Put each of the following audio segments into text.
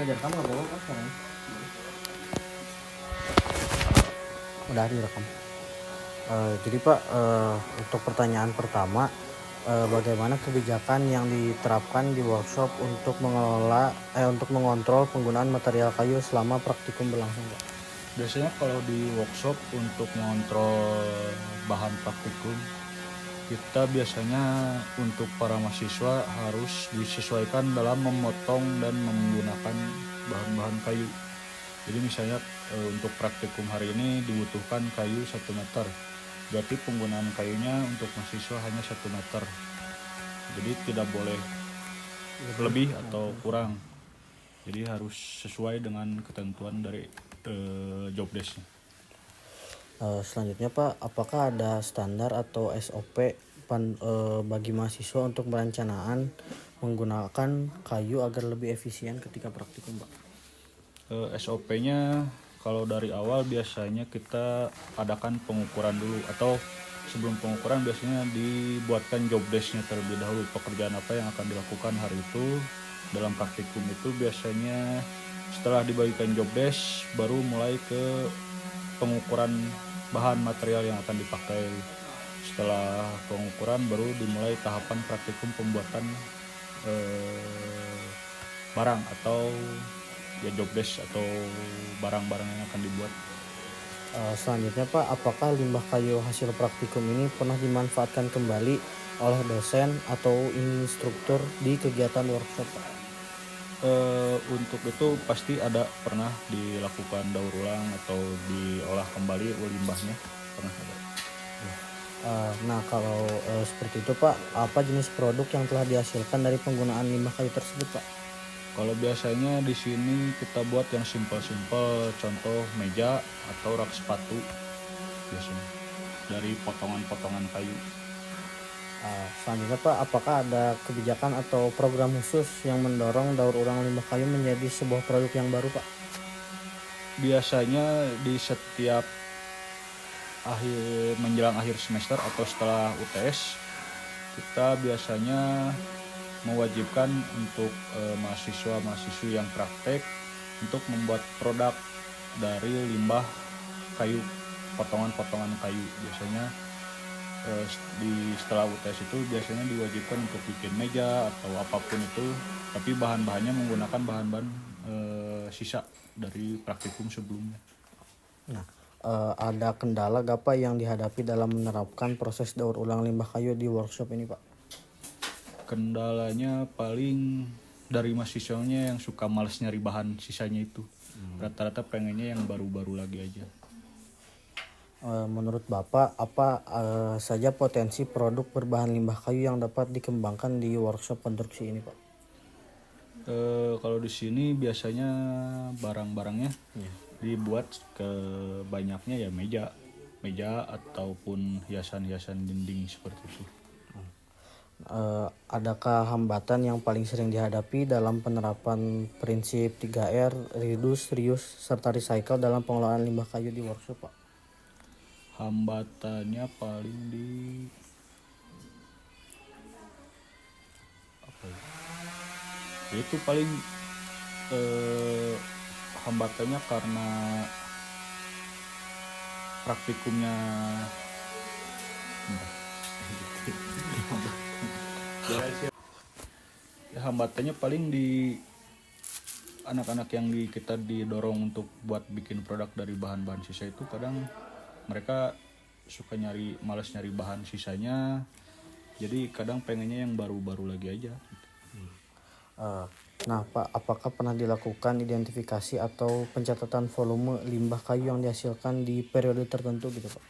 direkam nggak bawa kan sekarang? Udah direkam. Jadi Pak, untuk pertanyaan pertama, bagaimana kebijakan yang diterapkan di workshop untuk untuk mengontrol penggunaan material kayu selama praktikum berlangsung, Pak? Biasanya kalau di workshop untuk mengontrol bahan praktikum, kita biasanya untuk para mahasiswa harus disesuaikan dalam memotong dan menggunakan bahan-bahan kayu. Jadi misalnya untuk praktikum hari ini dibutuhkan kayu 1 meter. Berarti penggunaan kayunya untuk mahasiswa hanya 1 meter. Jadi tidak boleh lebih atau kurang. Jadi harus sesuai dengan ketentuan dari job desk-nya. Selanjutnya Pak, apakah ada standar atau SOP bagi mahasiswa untuk perencanaan menggunakan kayu agar lebih efisien ketika praktikum, Pak? SOP-nya kalau dari awal biasanya kita adakan pengukuran dulu, atau sebelum pengukuran biasanya dibuatkan job desk-nya terlebih dahulu, pekerjaan apa yang akan dilakukan hari itu. Dalam praktikum itu biasanya setelah dibagikan job desk baru mulai ke pengukuran bahan material yang akan dipakai. Setelah pengukuran baru dimulai tahapan praktikum pembuatan barang atau ya job desk atau barang-barang yang akan dibuat. Selanjutnya Pak, apakah limbah kayu hasil praktikum ini pernah dimanfaatkan kembali oleh dosen atau instruktur di kegiatan workshop, Pak? Untuk itu pasti ada pernah dilakukan daur ulang atau diolah kembali limbahnya, pernah ada. Nah, kalau seperti itu Pak, apa jenis produk yang telah dihasilkan dari penggunaan limbah kayu tersebut, Pak? Kalau biasanya di sini kita buat yang simpel-simpel, contoh meja atau rak sepatu biasanya dari potongan-potongan kayu. Selanjutnya Pak, apakah ada kebijakan atau program khusus yang mendorong daur ulang limbah kayu menjadi sebuah produk yang baru, Pak? Biasanya di setiap menjelang akhir semester atau setelah UTS, kita biasanya mewajibkan untuk mahasiswa-mahasiswi yang praktek untuk membuat produk dari limbah kayu, potongan-potongan kayu. Biasanya setelah UTS itu biasanya diwajibkan untuk bikin meja atau apapun itu, tapi bahan-bahannya menggunakan bahan-bahan sisa dari praktikum sebelumnya. Nah, ada kendala gak Pak yang dihadapi dalam menerapkan proses daur ulang limbah kayu di workshop ini, Pak? Kendalanya paling dari mahasiswanya yang suka malas nyari bahan sisanya itu. Rata-rata pengennya yang baru-baru lagi aja. Menurut Bapak, apa saja potensi produk berbahan limbah kayu yang dapat dikembangkan di workshop konstruksi ini, Pak? Kalau di sini biasanya barang-barangnya dibuat ke banyaknya ya meja ataupun hiasan-hiasan dinding seperti itu. Adakah hambatan yang paling sering dihadapi dalam penerapan prinsip 3R, reduce, reuse, serta recycle dalam pengelolaan limbah kayu di workshop, Pak? Hambatannya paling di apa ya? Itu paling hambatannya karena praktikumnya ya, hambatannya paling di anak-anak yang kita didorong untuk buat bikin produk dari bahan-bahan sisa itu, kadang mereka suka malas nyari bahan sisanya, jadi kadang pengennya yang baru-baru lagi aja. Nah Pak, apakah pernah dilakukan identifikasi atau pencatatan volume limbah kayu yang dihasilkan di periode tertentu gitu, Pak?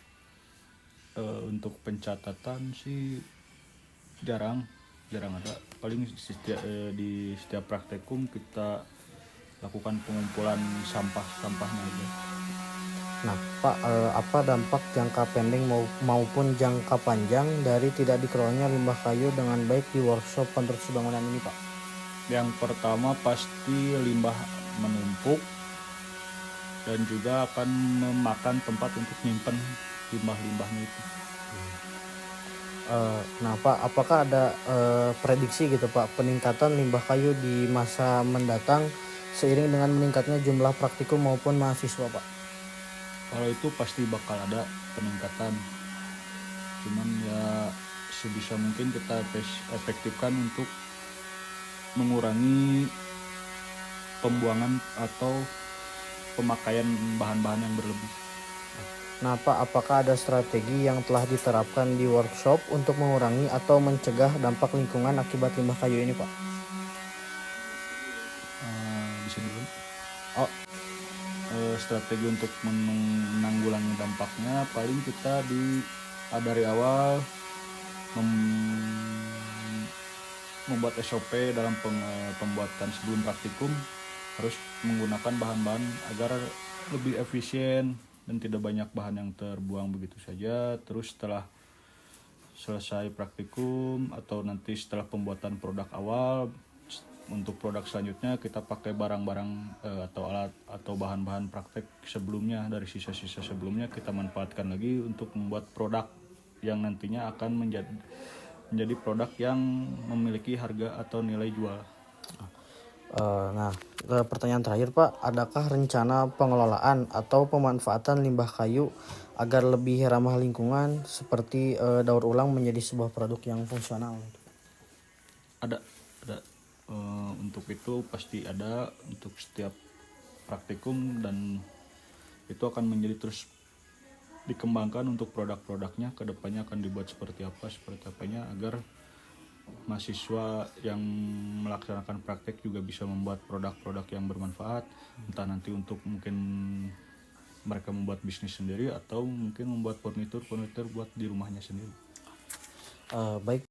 Untuk pencatatan sih jarang ada. Paling di setiap praktikum kita lakukan pengumpulan sampahnya aja. Nah Pak, apa dampak jangka pendek maupun jangka panjang dari tidak dikelolanya limbah kayu dengan baik di workshop konstruksi bangunan ini, Pak? Yang pertama pasti limbah menumpuk dan juga akan memakan tempat untuk nyimpen limbah-limbahnya itu. Nah Pak, apakah ada prediksi gitu Pak peningkatan limbah kayu di masa mendatang seiring dengan meningkatnya jumlah praktikum maupun mahasiswa, Pak? Kalau itu pasti bakal ada peningkatan, cuman ya sebisa mungkin kita efektifkan untuk mengurangi pembuangan atau pemakaian bahan-bahan yang berlebih. Nah, Pak, apakah ada strategi yang telah diterapkan di workshop untuk mengurangi atau mencegah dampak lingkungan akibat limbah kayu ini, Pak? Di sini dulu. Strategi untuk menanggulangi dampaknya paling kita dari awal membuat SOP dalam pembuatan sebelum praktikum, harus menggunakan bahan-bahan agar lebih efisien dan tidak banyak bahan yang terbuang begitu saja. Terus setelah selesai praktikum atau nanti setelah pembuatan produk awal, untuk produk selanjutnya kita pakai barang-barang atau alat atau bahan-bahan praktek sebelumnya, dari sisa-sisa sebelumnya kita manfaatkan lagi untuk membuat produk yang nantinya akan menjadi produk yang memiliki harga atau nilai jual. Nah, pertanyaan terakhir, Pak, adakah rencana pengelolaan atau pemanfaatan limbah kayu agar lebih ramah lingkungan seperti daur ulang menjadi sebuah produk yang fungsional? Ada untuk itu pasti ada untuk setiap praktikum, dan itu akan menjadi terus dikembangkan untuk produk-produknya, kedepannya akan dibuat seperti apanya agar mahasiswa yang melaksanakan praktek juga bisa membuat produk-produk yang bermanfaat, entah nanti untuk mungkin mereka membuat bisnis sendiri atau mungkin membuat furnitur buat di rumahnya sendiri. Baik,